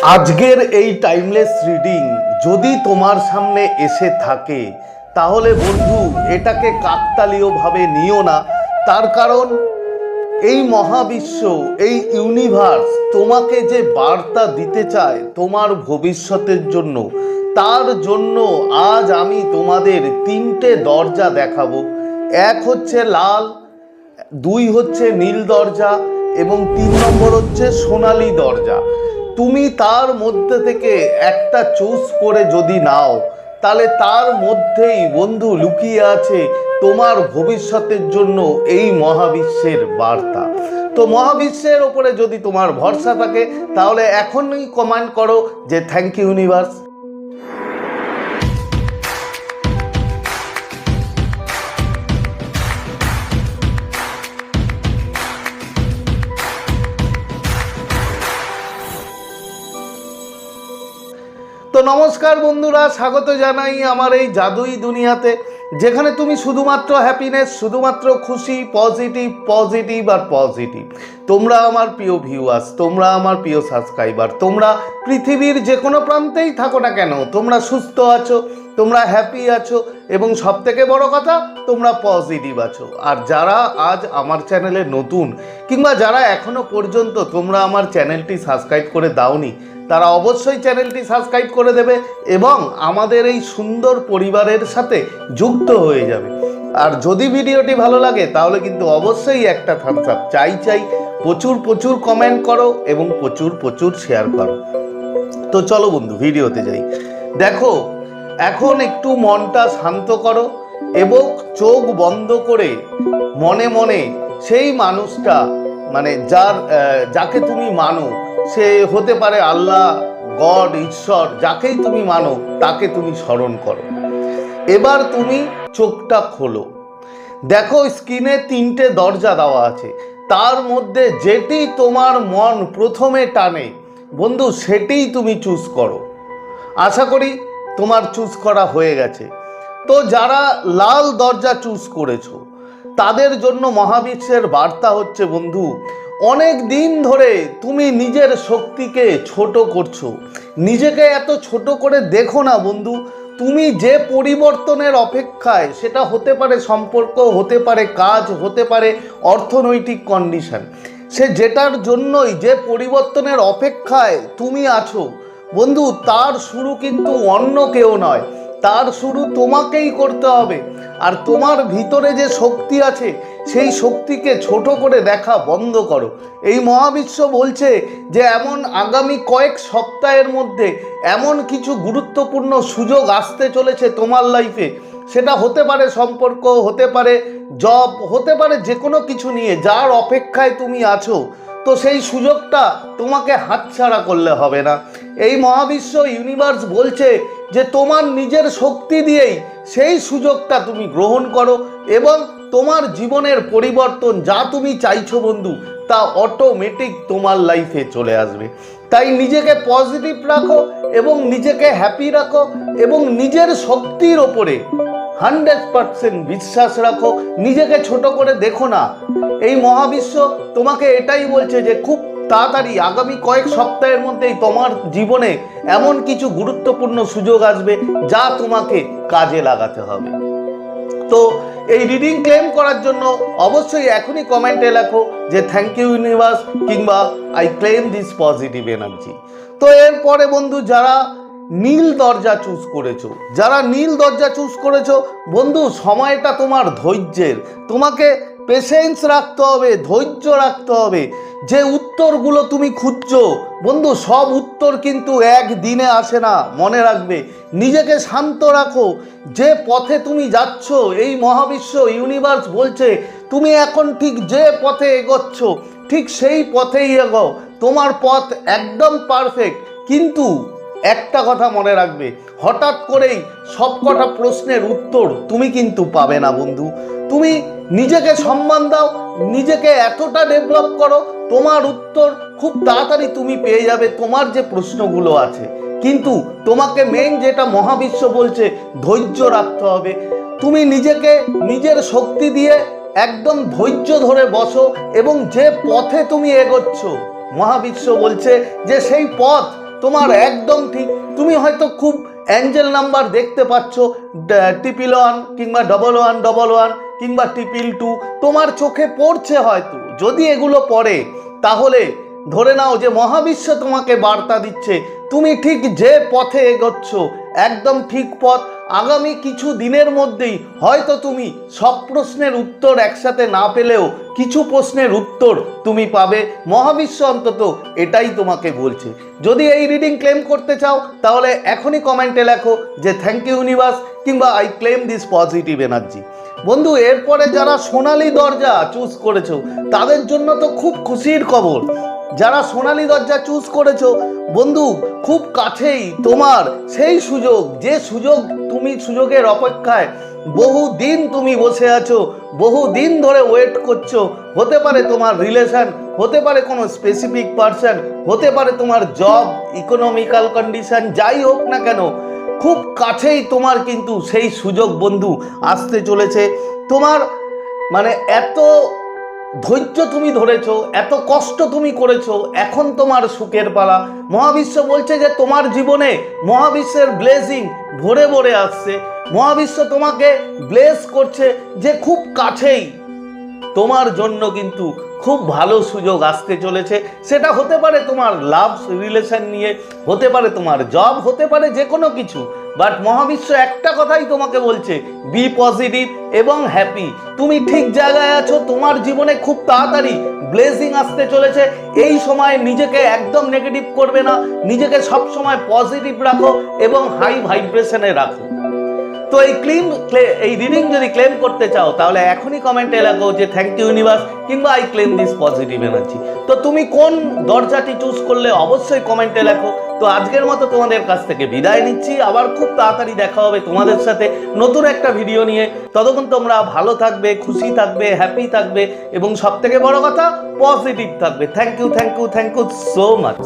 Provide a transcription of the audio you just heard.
আজকের এই timeless reading যদি তোমার সামনে এসে থাকে তাহলে বন্ধু এটাকে কাকতালীয়ভাবে নিও না। তার কারণ এই মহাবিশ্ব, এই ইউনিভার্স তোমাকে যে বার্তা দিতে চায় তোমার ভবিষ্যতের জন্য, তার জন্য আজ আমি তোমাদের তিনটে দরজা দেখাবো। এক হচ্ছে লাল, দুই হচ্ছে নীল দরজা এবং 3 নম্বর হচ্ছে সোনালী দরজা। তুমি তার মধ্যে থেকে একটা চুজ করে যদি নাও তাহলে তার মধ্যেই বন্ধু লুকিয়ে আছে তোমার ভবিষ্যতের জন্য এই মহাবিশ্বের বার্তা। তো মহাবিশ্বের ওপরে যদি তোমার ভরসা থাকে তাহলে এখনই কমেন্ট করো যে থ্যাংক ইউ ইউনিভার্স। তো নমস্কার বন্ধুরা, স্বাগত জানাই আমার এই জাদুই দুনিয়াতে, যেখানে তুমি শুধুমাত্র হ্যাপিনেস, শুধুমাত্র খুশি, পজিটিভ আর পজিটিভ। তোমরা আমার প্রিয় ভিউয়ার্স, তোমরা আমার প্রিয় সাবস্ক্রাইবার, তোমরা পৃথিবীর যে কোনো প্রান্তেই থাকো না কেন, তোমরা সুস্থ আছো, তোমরা হ্যাপি আছো এবং সবথেকে বড় কথা তোমরা পজিটিভ আছো। আর যারা আজ আমার চ্যানেলে নতুন কিংবা যারা এখনো পর্যন্ত তোমরা আমার চ্যানেলটি সাবস্ক্রাইব করে দাওনি, তারা অবশ্যই চ্যানেলটি সাবস্ক্রাইব করে দেবে এবং আমাদের এই সুন্দর পরিবারের সাথে যুক্ত হয়ে যাবে। আর যদি ভিডিওটি ভালো লাগে তাহলে কিন্তু অবশ্যই একটা থামস আপ চাই। প্রচুর কমেন্ট করো এবং প্রচুর শেয়ার করো। তো চলো বন্ধু ভিডিওতে যাই। দেখো, এখন একটু মনটা শান্ত করো এবং চোখ বন্ধ করে মনে মনে সেই মানুষটা, মানে যাকে তুমি মানো, সে হতে পারে আল্লাহ, গড, ঈশ্বর, যাকেই তুমি মানো তাকে তুমি স্মরণ করো। এবার তুমি চোখটা খোলো। দেখো স্ক্রিনে 3টে দরজা দেওয়া আছে, তার মধ্যে যেটি তোমার মন প্রথমে টানে বন্ধু সেটিই তুমি চুজ করো। আশা করি তোমার চুজ করা হয়ে গেছে। তো যারা লাল দরজা চুজ করেছো তাদের জন্য মহাবিশ্বের বার্তা হচ্ছে বন্ধু, অনেক দিন ধরে তুমি নিজের শক্তিকে ছোট করছো। নিজেকে এত ছোট করে দেখো না বন্ধু। তুমি যে পরিবর্তনের অপেক্ষায়, সেটা হতে পারে সম্পর্ক, হতে পারে কাজ, হতে পারে অর্থনৈতিক কন্ডিশন, সে যেটার জন্যই যে পরিবর্তনের অপেক্ষায় তুমি আছো বন্ধু, তার শুরু কিন্তু অন্য কেউ নয়, তার শুরু তোমাকেই করতে হবে। আর তোমার ভিতরে যে শক্তি আছে সেই শক্তিকে ছোট করে দেখা বন্ধ করো। এই মহাবিশ্ব বলছে যে এমন আগামী কয়েক সপ্তাহের মধ্যে এমন কিছু গুরুত্বপূর্ণ সুযোগ আসতে চলেছে তোমার লাইফে। সেটা হতে পারে সম্পর্ক, হতে পারে জব, হতে পারে যে কোনো কিছু নিয়ে যার অপেক্ষায় তুমি আছো। তো সেই সুযোগটা তোমাকে হাতছাড়া করলে হবে না। এই মহাবিশ্ব ইউনিভার্স বলছে যে তোমার নিজের শক্তি দিয়েই সেই সুযোগটা তুমি গ্রহণ করো এবং তোমার জীবনের পরিবর্তন যা তুমি চাইছো বন্ধু, তা অটোমেটিক তোমার লাইফে চলে আসবে। তাই নিজেকে পজিটিভ রাখো এবং নিজেকে হ্যাপি রাখো এবং নিজের শক্তির ওপরে 100% বিশ্বাস রাখো। নিজেকে ছোট করে দেখো না। এই মহাবিশ্ব তোমাকে এটাই বলছে যে খুব তাড়াতাড়ি আগামী কয়েক সপ্তাহের মধ্যেই তোমার জীবনে এমন কিছু গুরুত্বপূর্ণ সুযোগ আসবে যা তোমাকে কাজে লাগাতে হবে। তো এই রিডিং ক্লেম করার জন্য অবশ্যই এখনই কমেন্টে লেখো যে থ্যাংক ইউ ইউনিভার্স কিংবা I claim this positive energy. তো এরপরে বন্ধু যারা নীল দরজা চুজ করেছো, বন্ধু সময়টা তোমার ধৈর্যের। তোমাকে পেশেন্স রাখতে হবে, ধৈর্য রাখতে হবে। যে উত্তরগুলো তুমি খুঁজছো বন্ধু, সব উত্তর কিন্তু একদিনে আসে না, মনে রাখবে। নিজেকে শান্ত রাখো। যে পথে তুমি যাচ্ছ এই মহাবিশ্ব ইউনিভার্স বলছে তুমি এখন ঠিক যে পথে এগোচ্ছ ঠিক সেই পথেই এগো। তোমার পথ একদম পারফেক্ট। কিন্তু একটা কথা মনে রাখবে, হঠাৎ করেই সবকটা প্রশ্নের উত্তর তুমি কিন্তু পাবে না বন্ধু। তুমি নিজেকে সম্মান দাও, নিজেকে এতটা ডেভেলপ করো, তোমার উত্তর খুব তাড়াতাড়ি তুমি পেয়ে যাবে তোমার যে প্রশ্নগুলো আছে। কিন্তু তোমাকে মেইন যেটা মহাবিশ্ব বলছে, ধৈর্য রাখতে হবে। তুমি নিজেকে নিজের শক্তি দিয়ে একদম ধৈর্য ধরে বসো এবং যে পথে তুমি এগোচ্ছ মহাবিশ্ব বলছে যে সেই পথ তোমার একদম ঠিক। তুমি হয়তো খুব অ্যাঞ্জেল নাম্বার দেখতে পাচ্ছ 111 কিংবা 1111 কিংবা 222, তোমার চোখে পড়ছে হয়তো। যদি এগুলো পড়ে তাহলে ধরে নাও যে মহাবিশ্ব তোমাকে বার্তা দিচ্ছে তুমি ঠিক যে পথে এগোচ্ছ একদম ঠিক পথ। আগামী কিছু দিনের মধ্যেই হয়তো তুমি সব প্রশ্নের উত্তর একসাথে না পেলেও কিছু প্রশ্নের উত্তর তুমি পাবে। মহাবিশ্ব অন্তত এটাই তোমাকে বলছে। যদি এই রিডিং ক্লেম করতে চাও তাহলে এখনই কমেন্টে লেখো যে থ্যাংক ইউ ইউনিভার্স কিংবা I claim this positive energy. বন্ধু, এরপরে যারা সোনালী দরজা চুজ করেছো তাদের জন্য তো খুব খুশির খবর। যারা সোনালী দরজা চুজ করেছো বন্ধু, খুব কাছেই তোমার সেই সুযোগ, যে সুযোগ তুমি সুযোগের অপেক্ষায় বহুদিন তুমি বসে আছো, বহুদিন ধরে ওয়েট করছো। হতে পারে তোমার রিলেশন, হতে পারে কোনো স্পেসিফিক পার্সন, হতে পারে তোমার জব, ইকোনমিক্যাল কন্ডিশন, যাই হোক না কেন খুব কাছেই তোমার কিন্তু সেই সুযোগ বন্ধু আসতে চলেছে। তোমার মানে এত ধৈর্য তুমি ধরেছো, এত কষ্ট তুমি করেছো, এখন তোমার সুখের পালা। মহাবিশ্ব বলছে যে তোমার জীবনে মহাবিশ্বের ব্লেসিং ভরে ভরে আসছে। মহাবিশ্ব তোমাকে ব্লেস করছে যে খুব কাছেই তোমার জন্য কিন্তু খুব ভালো সুযোগ আসতে চলেছে। সেটা হতে পারে তোমার লাভ রিলেশন নিয়ে, হতে পারে তোমার জব, হতে পারে যে কোনো কিছু। বাট মহাবিশ্ব একটা কথাই তোমাকে বলছে, বি পজিটিভ এবং হ্যাপি। তুমি ঠিক জায়গায় আছো, তোমার জীবনে খুব তাড়াতাড়ি ব্লেসিং আসতে চলেছে। এই সময় নিজেকে একদম নেগেটিভ করবে না, নিজেকে সব সময় পজিটিভ রাখো এবং হাই ভাইব্রেশনে রাখো। তো এই রিডিং যদি ক্লেম করতে চাও তাহলে এখনই কমেন্টে লেখো যে থ্যাংক ইউ ইউনিভার্স কিংবা I claim this positive energy. তো তুমি কোন দরজাটি চুজ করলে অবশ্যই কমেন্টে লেখো। তো আজকের মতো তোমাদের কাছ থেকে বিদায় নিচ্ছি। আবার খুব তাড়াতাড়ি দেখা হবে তোমাদের সাথে নতুন একটা ভিডিও নিয়ে। ততক্ষণ তোমরা ভালো থাকবে, খুশি থাকবে, হ্যাপি থাকবে এবং সব থেকে বড় কথা পজিটিভ থাকবে। Thank you so much.